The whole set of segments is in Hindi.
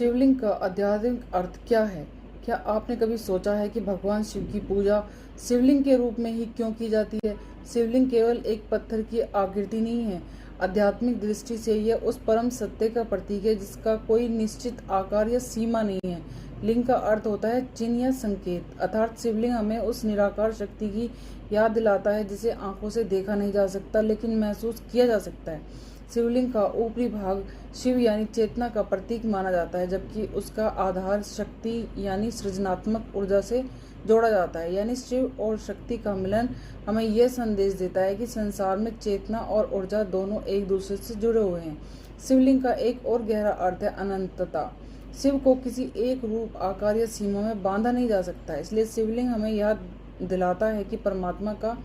शिवलिंग का आध्यात्मिक अर्थ क्या है? क्या आपने कभी सोचा है कि भगवान शिव की पूजा शिवलिंग के रूप में ही क्यों की जाती है? शिवलिंग केवल एक पत्थर की आकृति नहीं है। आध्यात्मिक दृष्टि से यह उस परम सत्य का प्रतीक है जिसका कोई निश्चित आकार या सीमा नहीं है। लिंग का अर्थ होता है चिन्ह या संकेत, अर्थात शिवलिंग हमें उस निराकार शक्ति की याद दिलाता है जिसे आंखों से देखा नहीं जा सकता लेकिन महसूस किया जा सकता है। शिवलिंग का ऊपरी भाग शिव यानी चेतना का प्रतीक माना जाता है, जबकि उसका आधार शक्ति यानी सृजनात्मक ऊर्जा से जोड़ा जाता है। यानी शिव और शक्ति का मिलन हमें यह संदेश देता है कि संसार में चेतना और ऊर्जा दोनों एक दूसरे से जुड़े हुए हैं। शिवलिंग का एक और गहरा अर्थ है अनंतता। शिव को किसी एक रूप, आकार या सीमा में बांधा नहीं जा सकता, इसलिए शिवलिंग हमें याद दिलाता है कि परमात्मा का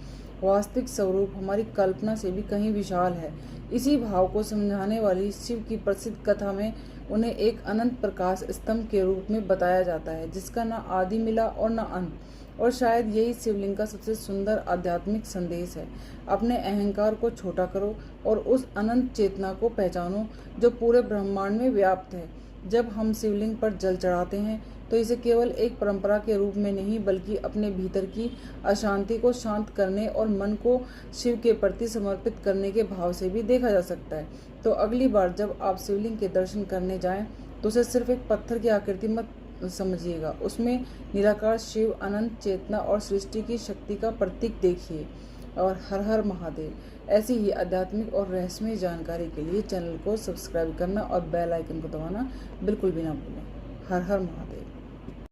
वास्तविक स्वरूप हमारी कल्पना से भी कहीं विशाल है। इसी भाव को समझाने वाली शिव की प्रसिद्ध कथा में उन्हें एक अनंत प्रकाश स्तंभ के रूप में बताया जाता है जिसका न आदि मिला और न अंत। और शायद यही शिवलिंग का सबसे सुंदर आध्यात्मिक संदेश है। अपने अहंकार को छोटा करो और उस अनंत चेतना को पहचानो जो पूरे ब्रह्मांड में व्याप्त है। जब हम शिवलिंग पर जल चढ़ाते हैं तो इसे केवल एक परंपरा के रूप में नहीं बल्कि अपने भीतर की अशांति को शांत करने और मन को शिव के प्रति समर्पित करने के भाव से भी देखा जा सकता है। तो अगली बार जब आप शिवलिंग के दर्शन करने जाएं तो उसे सिर्फ एक पत्थर की आकृति मत समझिएगा, उसमें निराकार शिव, अनंत चेतना और सृष्टि की शक्ति का प्रतीक देखिए। और हर हर महादेव। ऐसी ही आध्यात्मिक और रहस्यमय जानकारी के लिए चैनल को सब्सक्राइब करना और बेल आइकन को दबाना बिल्कुल भी ना भूलें। हर हर महादेव।